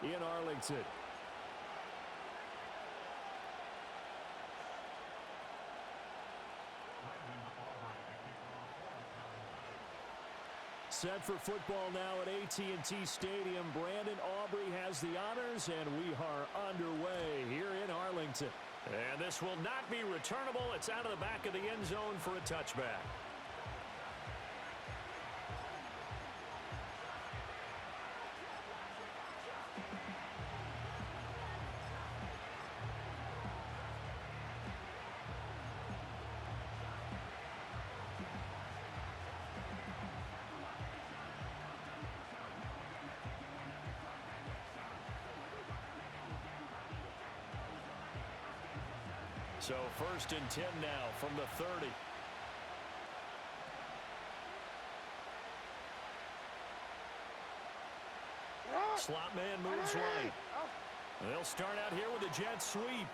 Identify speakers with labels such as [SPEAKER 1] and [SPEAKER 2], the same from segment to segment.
[SPEAKER 1] in Arlington. Set for football now at AT&T Stadium. Brandon Aubrey has the honors, and we are underway here in Arlington. And this will not be returnable. It's out of the back of the end zone for a touchback. So 1st and 10 now from the 30. Slot man moves right. They'll start out here with a jet sweep.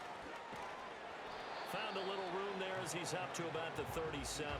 [SPEAKER 1] Found a little room there as he's up to about the 37.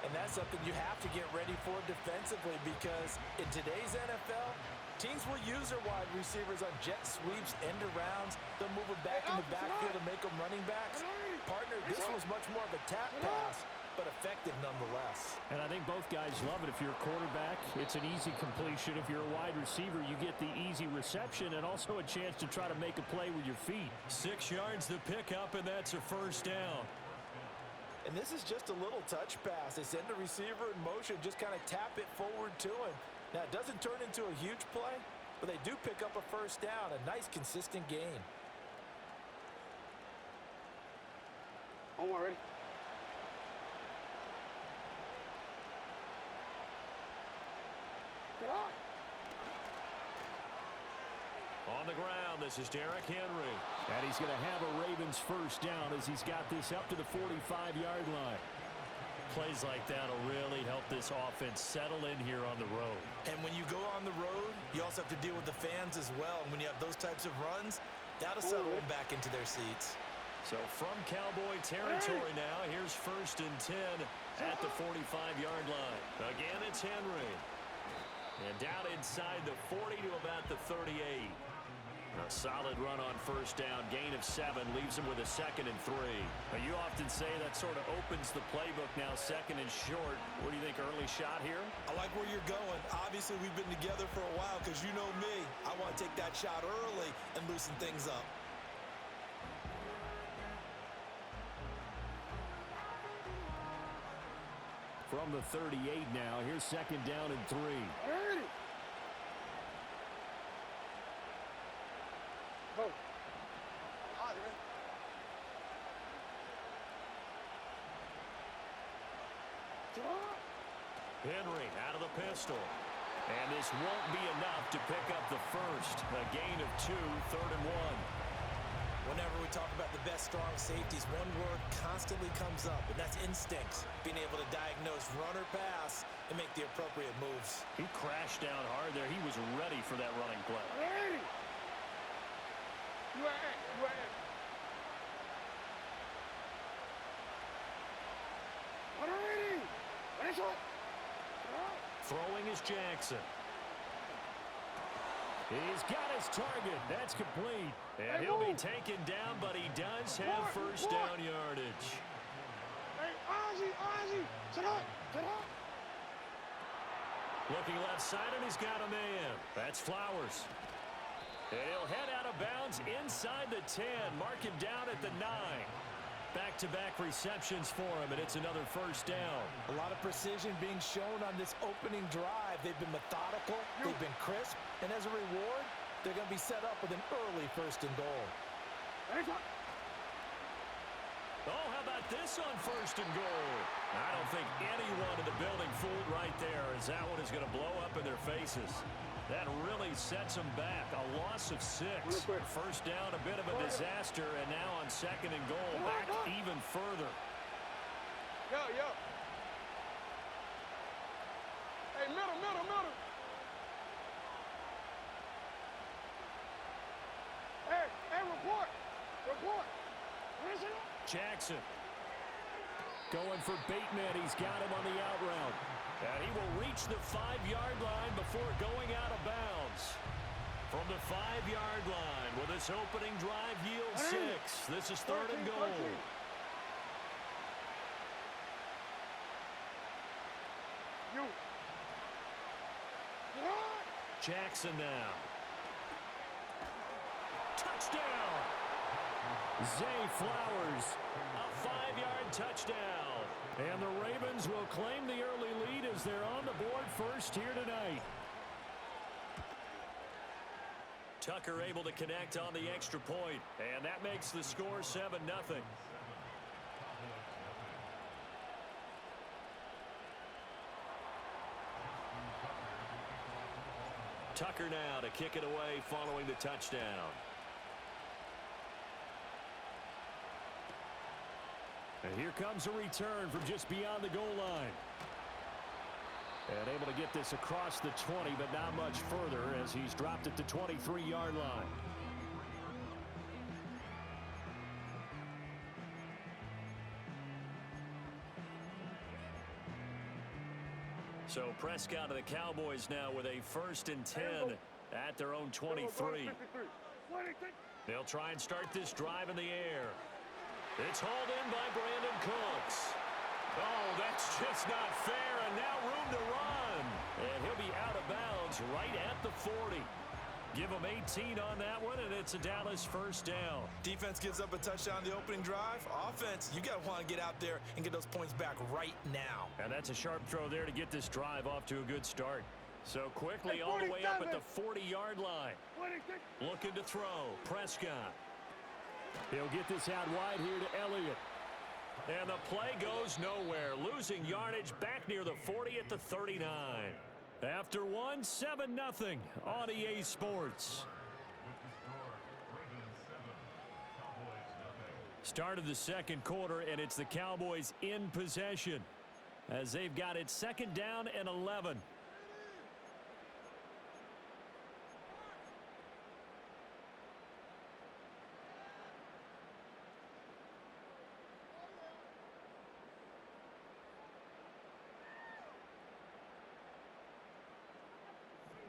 [SPEAKER 2] And that's something you have to get ready for defensively, because in today's NFL, teams will use their wide receivers on jet sweeps, end arounds. They'll move them back in the backfield and make them running backs. Partner, this was much more of a tap pass, but effective nonetheless. And I think both guys love it. If you're a quarterback, it's an easy completion. If you're a wide receiver, you get the easy reception and also a chance to try to make a play with your feet.
[SPEAKER 1] 6 yards the pickup, and that's a first down.
[SPEAKER 2] And this is just a little touch pass. They send the receiver in motion, just kind of tap it forward to him. Now, it doesn't turn into a huge play, but they do pick up a first down. A nice, consistent gain.
[SPEAKER 3] Omar, ready? Get on.
[SPEAKER 1] On the ground, this is Derrick Henry. And he's going to have a Ravens first down as he's got this up to the 45-yard line. Plays like that will really help this offense settle in here on the road.
[SPEAKER 2] And when you go on the road, you also have to deal with the fans as well. And when you have those types of runs, that'll settle them back into their seats.
[SPEAKER 1] So from Cowboy territory now, here's 1st and 10 at the 45-yard line. Again, it's Henry. And down inside the 40 to about the 38. A solid run on first down, gain of 7, leaves him with a 2nd and 3. Now, you often say that sort of opens the playbook now, 2nd and short. What do you think, early shot here?
[SPEAKER 2] I like where you're going. Obviously, we've been together for a while, because you know me. I want to take that shot early and loosen things up.
[SPEAKER 1] From the 38 now, here's 2nd down and 3.
[SPEAKER 3] Ready. Go.
[SPEAKER 1] Henry out of the pistol. And this won't be enough to pick up the first. A gain of 2, 3rd and 1.
[SPEAKER 2] Whenever we talk about the best strong safeties, one word constantly comes up, and that's instincts. Being able to diagnose run or pass and make the appropriate moves.
[SPEAKER 1] He crashed down hard there. He was ready for that running play.
[SPEAKER 3] Ready. You are. Ready. Ready, shot.
[SPEAKER 1] Throwing is Jackson. He's got his target. That's complete. And he'll be taken down, but he does have first down yardage.
[SPEAKER 3] Hey, Ozzy. Sit up.
[SPEAKER 1] Looking left side, and he's got a man. That's Flowers. And he'll head out of bounds inside the 10. Mark him down at the 9. Back-to-back receptions for him, and it's another first down.
[SPEAKER 2] A lot of precision being shown on this opening drive. They've been methodical, they've been crisp, and as a reward, they're going to be set up with an early 1st and goal.
[SPEAKER 1] Oh, how about this on 1st and goal? I don't think anyone in the building fooled right there, as that one is going to blow up in their faces. That really sets them back. A loss of 6. First down, a bit of a disaster, and now on 2nd and goal, back even further.
[SPEAKER 3] Yo. Hey, middle. Hey, report.
[SPEAKER 1] Jackson going for Bateman. He's got him on the out route. And he will reach the 5-yard line before going out of bounds. From the 5-yard line. Will this opening drive yield 6? This is 3rd and goal. Jackson now. Touchdown! Zay Flowers, a 5-yard touchdown. And the Ravens will claim the early lead as they're on the board first here tonight. Tucker able to connect on the extra point, and that makes the score 7-0. Tucker now to kick it away following the touchdown. And here comes a return from just beyond the goal line. And able to get this across the 20, but not much further as he's dropped at the 23-yard line. So Prescott of the Cowboys now with a 1st and 10 at their own 23. They'll try and start this drive in the air. It's hauled in by Brandon Cooks. Oh, that's just not fair, and now room to run. And he'll be out of bounds right at the 40. Give him 18 on that one, and it's a Dallas 1st down.
[SPEAKER 2] Defense gives up a touchdown on the opening drive. Offense, you got to want to get out there and get those points back right now.
[SPEAKER 1] And that's a sharp throw there to get this drive off to a good start. So quickly all the way up at the 40-yard line. Looking to throw. Prescott. He'll get this out wide here to Elliott. And the play goes nowhere. Losing yardage back near the 40 at the 39. After one, 7-0 on EA Sports. Start of the 2nd quarter, and it's the Cowboys in possession as they've got it 2nd down and 11.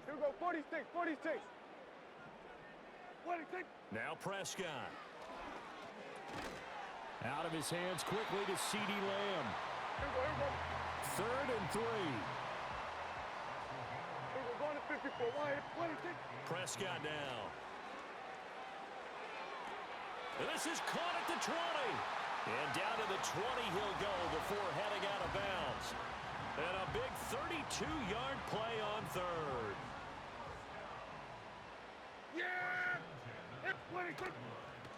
[SPEAKER 3] Here we go, 46, 46. 46.
[SPEAKER 1] Now Prescott. Out of his hands quickly to CeeDee Lamb.
[SPEAKER 3] Here we go.
[SPEAKER 1] 3rd and 3.
[SPEAKER 3] Here we go, going to 54. 46.
[SPEAKER 1] Prescott now. And this is caught at the 20. And down to the 20 he'll go before heading out of bounds. And a big 32-yard play on 3rd.
[SPEAKER 3] Yeah! 26.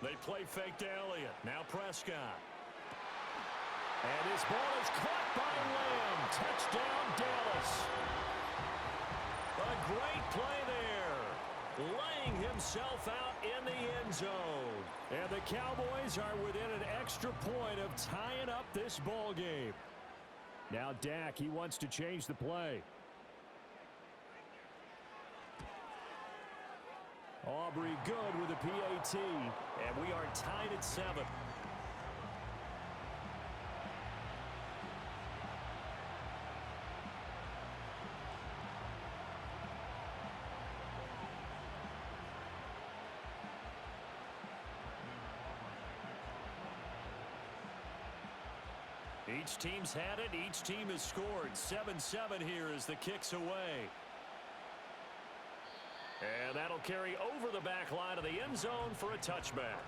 [SPEAKER 1] They play fake to Elliott. Now Prescott. And his ball is caught by Lamb. Touchdown, Dallas. A great play there. Laying himself out in the end zone. And the Cowboys are within an extra point of tying up this ball game. Now Dak, he wants to change the play. Aubrey good with a PAT, and we are tied at 7. Each team's had it. Each team has scored. 7-7 here as the kick's away. And that'll carry over the back line of the end zone for a touchback.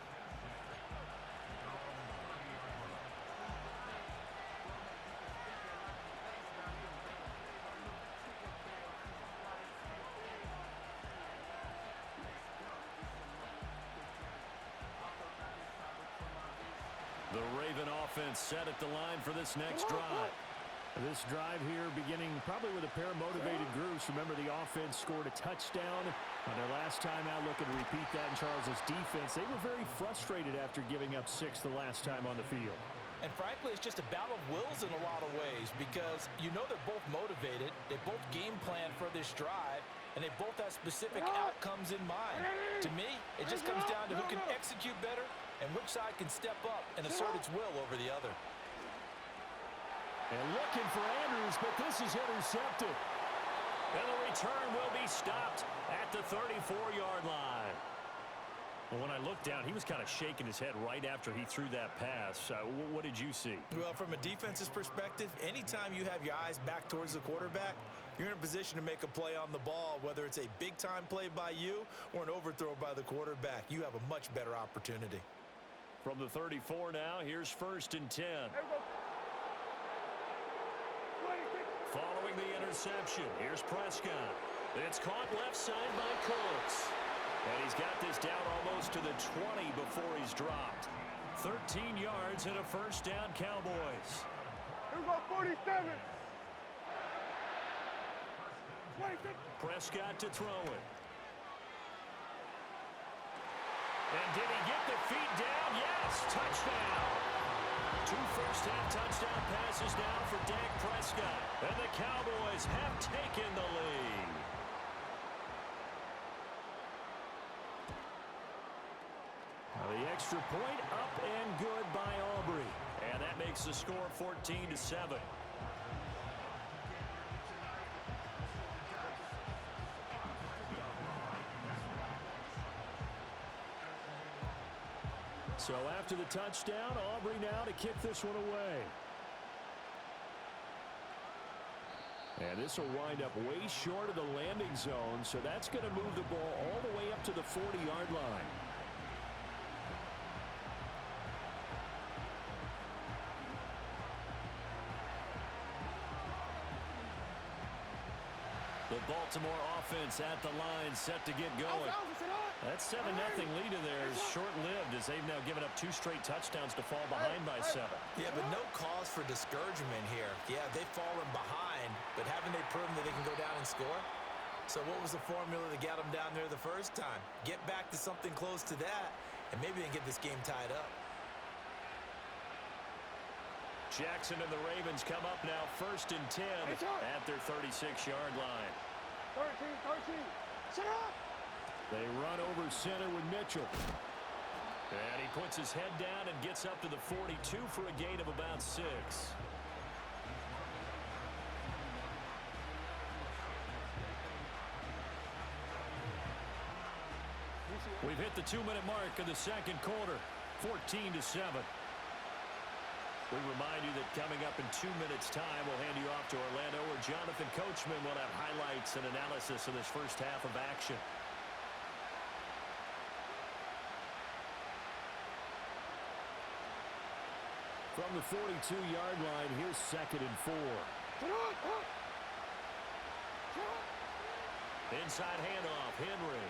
[SPEAKER 1] The Raven offense set at the line for this next drive. This drive here beginning probably with a pair of motivated groups. Remember, the offense scored a touchdown on their last time out. Looking to repeat that in Charles's defense. They were very frustrated after giving up 6 the last time on the field.
[SPEAKER 2] And frankly, it's just a battle of wills in a lot of ways because you know they're both motivated. They both game plan for this drive, and they both have specific outcomes in mind. To me, it just comes down to who can execute better and which side can step up and assert its will over the other.
[SPEAKER 1] And looking for Andrews, but this is intercepted. And the return will be stopped at the 34-yard line. Well, when I looked down, he was kind of shaking his head right after he threw that pass. What did you see?
[SPEAKER 2] Well, from a defense's perspective, anytime you have your eyes back towards the quarterback, you're in a position to make a play on the ball, whether it's a big-time play by you or an overthrow by the quarterback. You have a much better opportunity.
[SPEAKER 1] From the 34 now, here's 1st and 10. Following the interception, here's Prescott. It's caught left side by Cooks. And he's got this down almost to the 20 before he's dropped. 13 yards and a 1st down, Cowboys.
[SPEAKER 3] Here we go, 47. 26.
[SPEAKER 1] Prescott to throw it. And did he get the feet down? Yes, touchdown. 2 first-half touchdown passes now for Dak Prescott. And the Cowboys have taken the lead. The extra point up and good by Aubrey. And that makes the score 14-7. So after the touchdown, Aubrey now to kick this one away. And this will wind up way short of the landing zone, so that's going to move the ball all the way up to the 40-yard line. The Baltimore offense at the line, set to get going. That 7-0 lead of theirs short-lived as they've now given up 2 straight touchdowns to fall behind by 7.
[SPEAKER 2] Yeah, but no cause for discouragement here. Yeah, they've fallen behind, but haven't they proven that they can go down and score? So what was the formula that got them down there the first time? Get back to something close to that, and maybe they can get this game tied up.
[SPEAKER 1] Jackson and the Ravens come up now 1st and 10 at their 36-yard line.
[SPEAKER 3] 13. Sit up.
[SPEAKER 1] They run over center with Mitchell. And he puts his head down and gets up to the 42 for a gain of about 6. We've hit the 2-minute mark of the second quarter, 14-7. We remind you that coming up in 2 minutes' time, we'll hand you off to Orlando, where Jonathan Coachman will have highlights and analysis of this first half of action. From the 42-yard line, here's 2nd and 4. Inside handoff, Henry.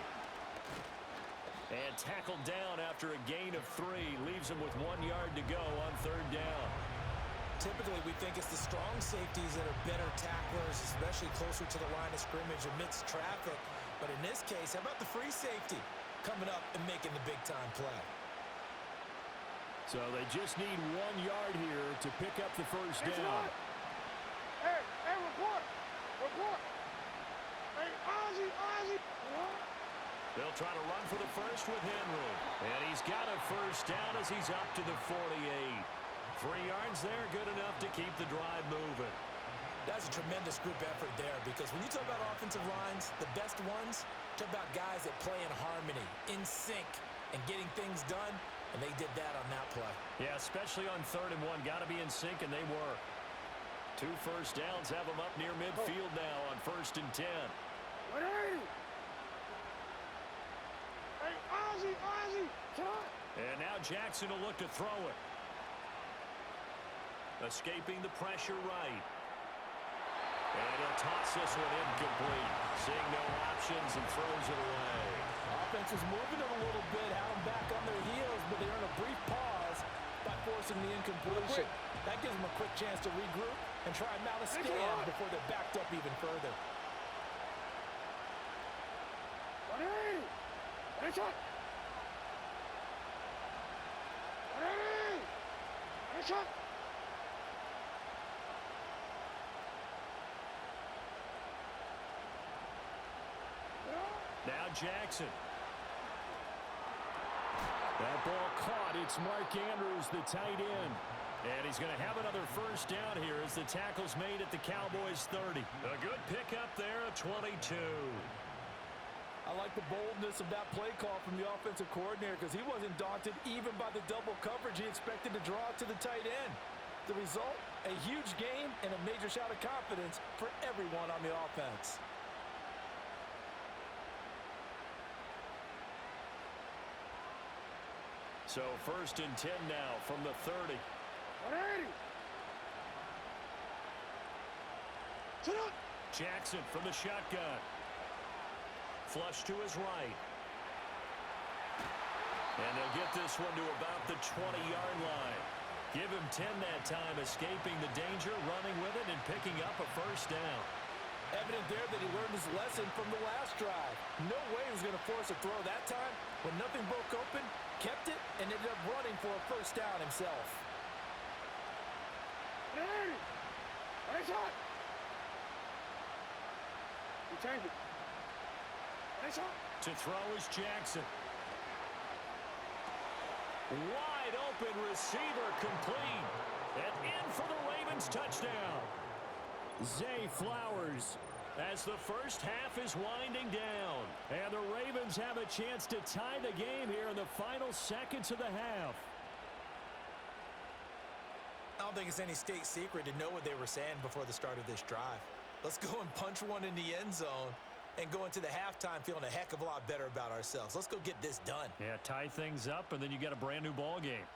[SPEAKER 1] And tackled down after a gain of 3. Leaves him with 1 yard to go on 3rd down.
[SPEAKER 2] Typically, we think it's the strong safeties that are better tacklers, especially closer to the line of scrimmage amidst traffic. But in this case, how about the free safety coming up and making the big-time play?
[SPEAKER 1] So they just need 1 yard here to pick up the 1st down.
[SPEAKER 3] Hey, report. Hey, Ozzie.
[SPEAKER 1] They'll try to run for the first with Henry. And he's got a 1st down as he's up to the 48. 3 yards there, good enough to keep the drive moving.
[SPEAKER 2] That's a tremendous group effort there, because when you talk about offensive lines, the best ones, talk about guys that play in harmony, in sync, and getting things done, and they did that on that play.
[SPEAKER 1] Yeah, especially on 3rd and 1. Got to be in sync, and they were. 2 first downs have them up near midfield now on 1st and 10.
[SPEAKER 3] Hey, Ozzie.
[SPEAKER 1] And now Jackson will look to throw it. Escaping the pressure right. And he'll toss this one incomplete. Seeing no options and throws it away.
[SPEAKER 2] Offense was moving it a little bit, had them back on their heels, but they earned a brief pause by forcing the incompletion. That gives them a quick chance to regroup and try and mount a scan before they're backed up even further.
[SPEAKER 1] Now Jackson. That ball caught. It's Mark Andrews, the tight end. And he's going to have another first down here as the tackle's made at the Cowboys' 30. A good pickup there, a 22.
[SPEAKER 2] I like the boldness of that play call from the offensive coordinator because he wasn't daunted even by the double coverage he expected to draw to the tight end. The result, a huge gain and a major shot of confidence for everyone on the offense.
[SPEAKER 1] So first and 10 now from the 30.
[SPEAKER 3] 180. Sit up.
[SPEAKER 1] Jackson from the shotgun. Flush to his right. And they'll get this one to about the 20-yard line. Give him 10 that time, escaping the danger, running with it, and picking up a first down.
[SPEAKER 2] Evident there that he learned his lesson from the last drive. No way he was going to force a throw that time. When nothing broke open, kept it, and ended up running for a first down himself.
[SPEAKER 3] 180. Nice shot. You change it. Nice shot.
[SPEAKER 1] To throw is Jackson. Wide open receiver complete. And in for the Ravens touchdown. Zay Flowers as the first half is winding down. And the Ravens have a chance to tie the game here in the final seconds of the half.
[SPEAKER 2] I don't think it's any state secret to know what they were saying before the start of this drive. Let's go and punch one in the end zone and go into the halftime feeling a heck of a lot better about ourselves. Let's go get this done.
[SPEAKER 1] Yeah, tie things up, and then you get a brand-new ball game.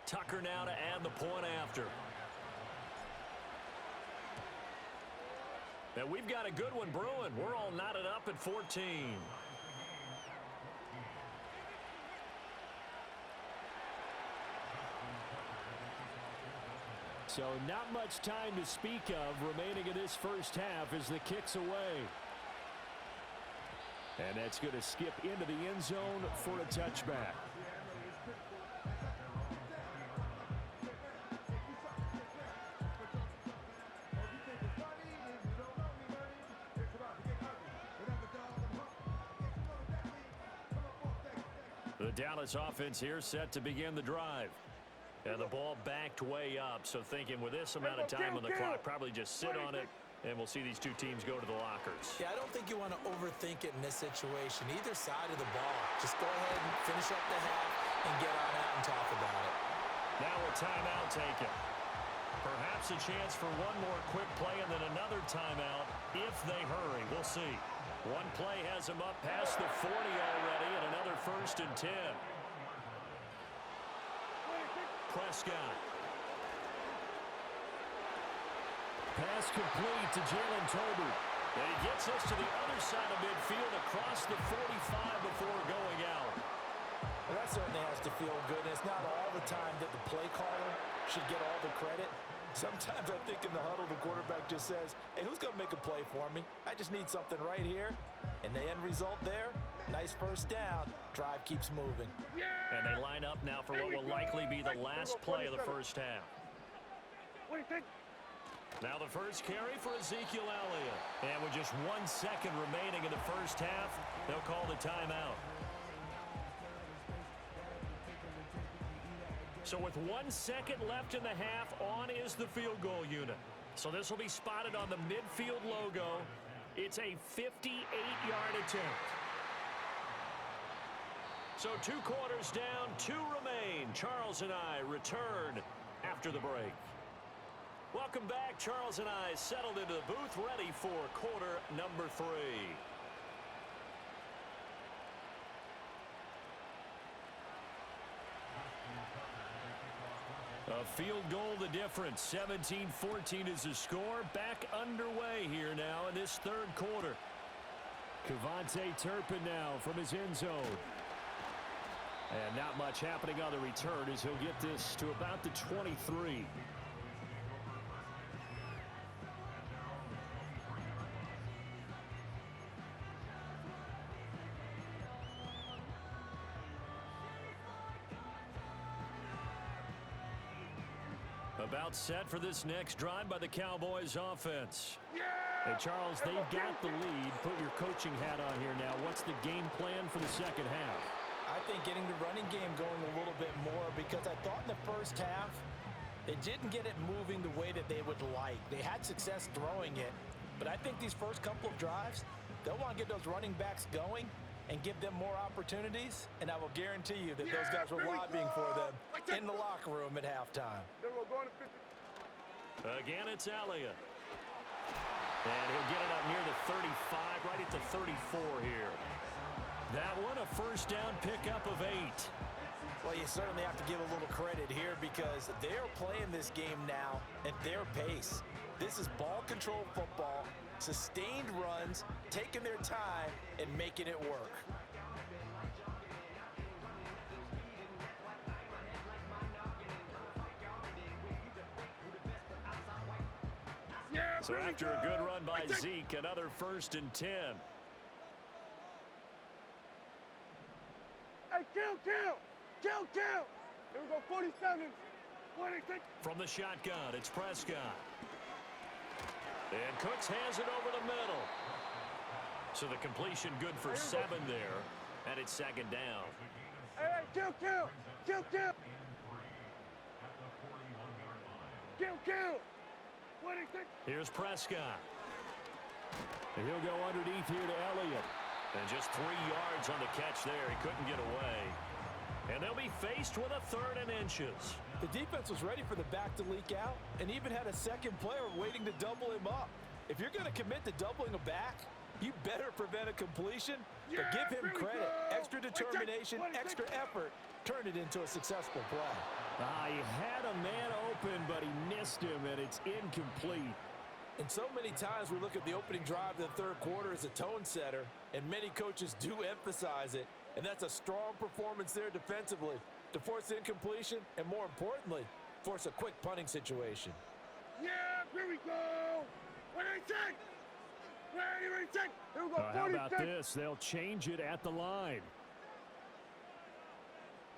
[SPEAKER 1] Tucker now to add the point after. And we've got a good one brewing. We're all knotted up at 14. So not much time to speak of remaining in this first half as the kick's away. And that's going to skip into the end zone for a touchback. The Dallas offense here set to begin the drive. And the ball backed way up, so thinking with this amount of time on the clock, probably just sit on it, and we'll see these two teams go to the lockers.
[SPEAKER 2] Yeah, I don't think you want to overthink it in this situation. Either side of the ball. Just go ahead and finish up the half and get on out and talk about it.
[SPEAKER 1] Now a timeout taken. Perhaps a chance for one more quick play and then another timeout if they hurry. We'll see. One play has them up past the 40 already, and another first and 10. Prescott. Pass complete to Jalen Tolbert. And he gets us to the other side of midfield across the 45 before going out.
[SPEAKER 2] Well, that certainly has to feel good. And it's not all the time that the play caller should get all the credit. Sometimes I think in the huddle, the quarterback just says, hey, who's going to make a play for me? I just need something right here. And the end result there, nice first down. Drive keeps moving.
[SPEAKER 1] And they line up now for what will likely be the last play of the first half.
[SPEAKER 3] What do you think?
[SPEAKER 1] Now the first carry for Ezekiel Elliott. And with just 1 second remaining in the first half, they'll call the timeout. So with 1 second left in the half, on is the field goal unit. So this will be spotted on the midfield logo. It's a 58-yard attempt. So 2 quarters down, 2 remain. Charles and I return after the break. Welcome back. Charles and I settled into the booth, ready for quarter number 3. A field goal the difference. 17-14 is the score. Back underway here now in this third quarter. Kevontae Turpin now from his end zone. And not much happening on the return as he'll get this to about the 23. About set for this next drive by the Cowboys offense. Hey, Charles, they've got the lead. Put your coaching hat on here now. What's the game plan for the second half?
[SPEAKER 2] I think getting the running game going a little bit more because I thought in the first half they didn't get it moving the way that they would like. They had success throwing it, but I think these first couple of drives, they'll want to get those running backs going and give them more opportunities, and I will guarantee you that those guys were lobbying for them in the locker room at halftime.
[SPEAKER 1] Again, it's Elliott. And he'll get it up near the 35, right at the 34 here. That one, a first down pickup of 8.
[SPEAKER 2] Well, you certainly have to give a little credit here because they're playing this game now at their pace. This is ball control football, sustained runs, taking their time, and making it work.
[SPEAKER 1] So after a good run by Zeke, another 1st and 10.
[SPEAKER 3] Hey, kill! Here we go, 47. 46.
[SPEAKER 1] From the shotgun, it's Prescott. And Cooks has it over the middle. So the completion good for 7 there, and it's 2nd down.
[SPEAKER 3] Hey, kill! Kill! 26.
[SPEAKER 1] Here's Prescott. And he'll go underneath here to Elliott. And just 3 yards on the catch there. He couldn't get away. And they'll be faced with a 3rd and inches.
[SPEAKER 2] The defense was ready for the back to leak out and even had a second player waiting to double him up. If you're going to commit to doubling a back, you better prevent a completion, but give him credit. Extra determination, extra effort, turned it into a successful play.
[SPEAKER 1] He had a man open, but he missed him, and it's incomplete.
[SPEAKER 2] And so many times we look at the opening drive of the third quarter as a tone setter, and many coaches do emphasize it, and that's a strong performance there defensively to force incompletion and, more importantly, force a quick punting situation.
[SPEAKER 3] Yeah, here we go. 26. Ready, check. Here we go, 46.
[SPEAKER 1] How about this? They'll change it at the line.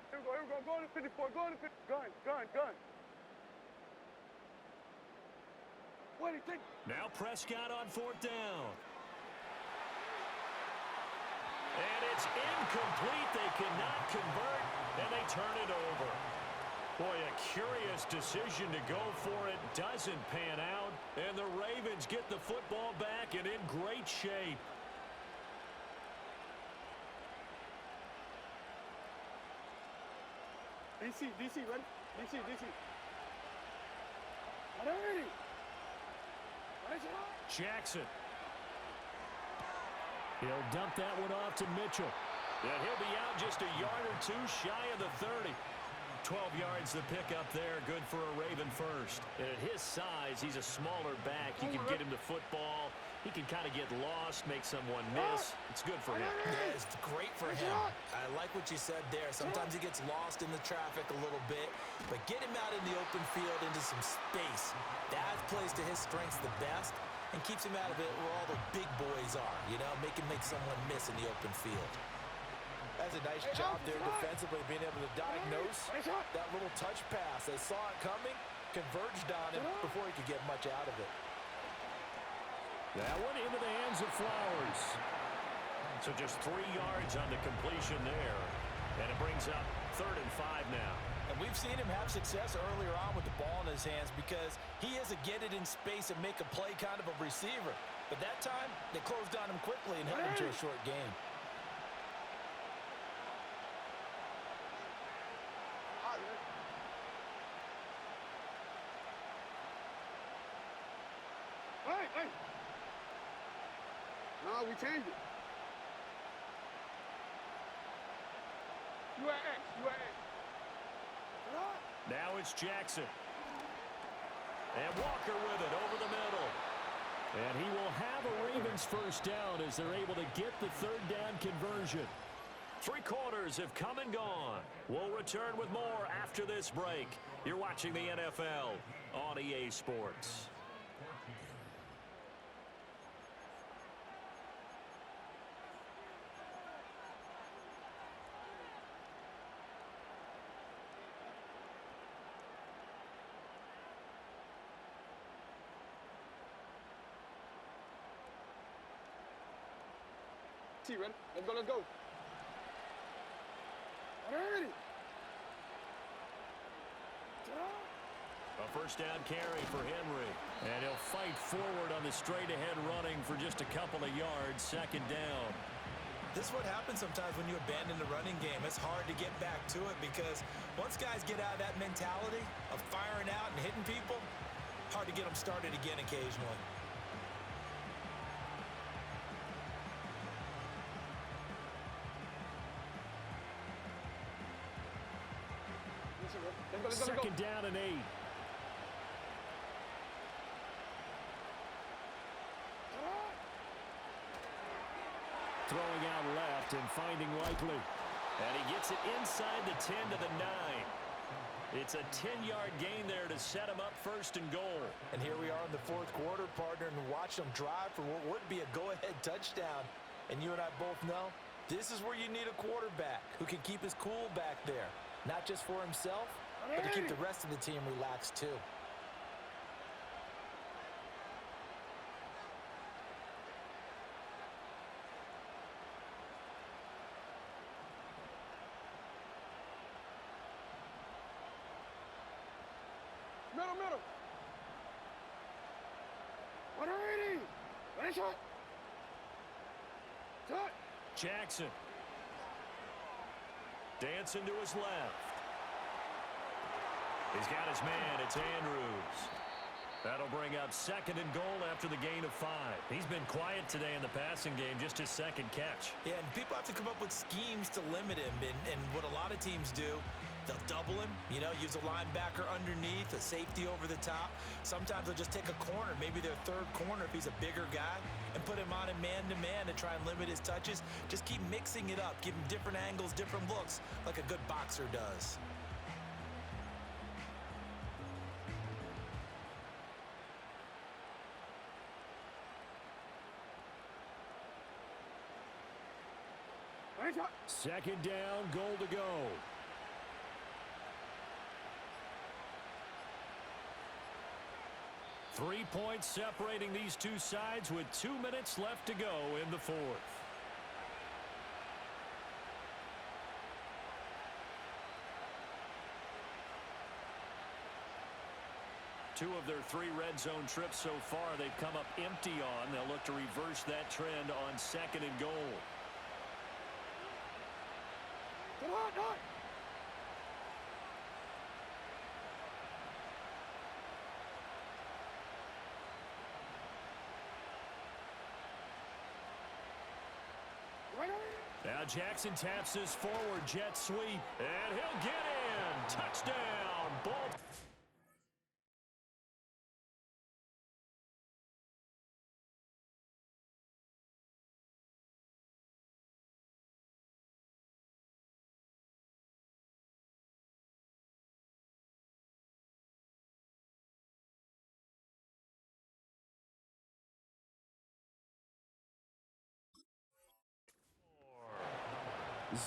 [SPEAKER 3] Here we go, go to 54, go to 50. Gun. 26.
[SPEAKER 1] Now Prescott on 4th down. And it's incomplete. They cannot convert, and they turn it over. Boy, a curious decision to go for it. Doesn't pan out, and the Ravens get the football back and in great shape.
[SPEAKER 3] DC, ready? DC. Ready?
[SPEAKER 1] Jackson. He'll dump that one off to Mitchell. And he'll be out just a yard or 2 shy of the 30. 12 yards the pick up there. Good for a Raven first. And at his size, he's a smaller back. You can get him the football. He can kind of get lost, make someone miss. It's good for him.
[SPEAKER 2] Yeah, it's great for him. I like what you said there. Sometimes he gets lost in the traffic a little bit, but get him out in the open field into some space. That plays to his strengths the best and keeps him out of it where all the big boys are, make him make someone miss in the open field. That's a nice job there defensively, being able to diagnose that little touch pass. They saw it coming, converged on him before he could get much out of it.
[SPEAKER 1] That one into the hands of Flowers. So just 3 yards on the completion there. And it brings up 3rd and 5 now.
[SPEAKER 2] And we've seen him have success earlier on with the ball in his hands because he is a get it in space and make a play kind of a receiver. But that time, they closed on him quickly and held him to a short game.
[SPEAKER 3] Hey. No, we changed it. You at X.
[SPEAKER 1] Now it's Jackson. And Walker with it over the middle. And he will have a Ravens first down as they're able to get the 3rd down conversion. 3 quarters have come and gone. We'll return with more after this break. You're watching the NFL on EA Sports.
[SPEAKER 3] Ready? Let's go. Ready.
[SPEAKER 1] A first down carry for Henry. And he'll fight forward on the straight-ahead running for just a couple of yards. Second down.
[SPEAKER 2] This is what happens sometimes when you abandon the running game. It's hard to get back to it because once guys get out of that mentality of firing out and hitting people, hard to get them started again occasionally.
[SPEAKER 1] Second down and 8. Throwing out left and finding Likely. And he gets it inside the 10 to the 9. It's a 10-yard gain there to set him up first and goal.
[SPEAKER 2] And here we are in the fourth quarter, partner, and watch them drive for what would be a go-ahead touchdown. And you and I both know this is where you need a quarterback who can keep his cool back there. Not just for himself, but to keep the rest of the team relaxed too.
[SPEAKER 3] Middle. 180. Ready, shot. Shot.
[SPEAKER 1] Jackson. Dancing to his left. He's got his man. It's Andrews. That'll bring up second and goal after the gain of 5. He's been quiet today in the passing game, just his second catch.
[SPEAKER 2] Yeah, and people have to come up with schemes to limit him. And what a lot of teams do, they'll double him, use a linebacker underneath, a safety over the top. Sometimes they'll just take a corner, maybe their third corner if he's a bigger guy, and put him on a man-to-man to try and limit his touches. Just keep mixing it up, give him different angles, different looks, like a good boxer does.
[SPEAKER 3] Ready, shot.
[SPEAKER 1] Second down, goal to go. Three points separating these two sides with 2 minutes left to go in the fourth. Two of their 3 red zone trips so far they've come up empty on. They'll look to reverse that trend on second and goal.
[SPEAKER 3] Come on, no.
[SPEAKER 1] Now Jackson taps this forward jet sweep, and he'll get in. Touchdown, ball.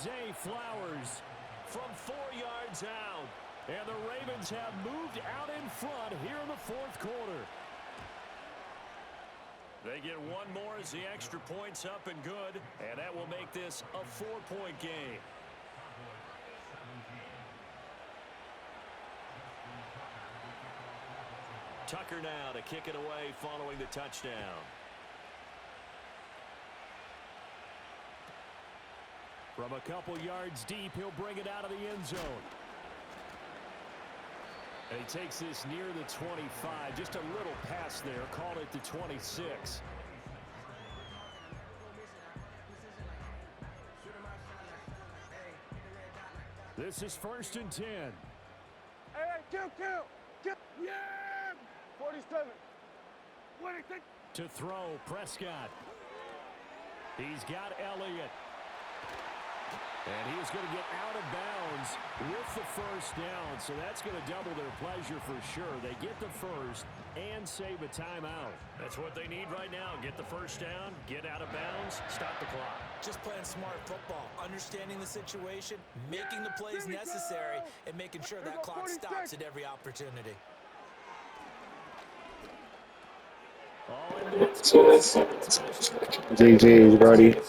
[SPEAKER 1] Zay Flowers from 4 yards out. And the Ravens have moved out in front here in the fourth quarter. They get one more as the extra point's up and good. And that will make this a 4-point game. Tucker now to kick it away following the touchdown. From a couple yards deep, he'll bring it out of the end zone. And he takes this near the 25. Just a little pass there. Call it the 26. This is first and 10.
[SPEAKER 3] Hey, kill. Yeah! 47. What do you think?
[SPEAKER 1] To throw, Prescott. He's got Elliott. And he is going to get out of bounds with the first down. So that's going to double their pleasure for sure. They get the first and save a timeout. That's what they need right now. Get the first down, get out of bounds, stop the clock.
[SPEAKER 2] Just playing smart football, understanding the situation, making the plays necessary, and making sure that clock stops at every opportunity.
[SPEAKER 4] GG's, buddy.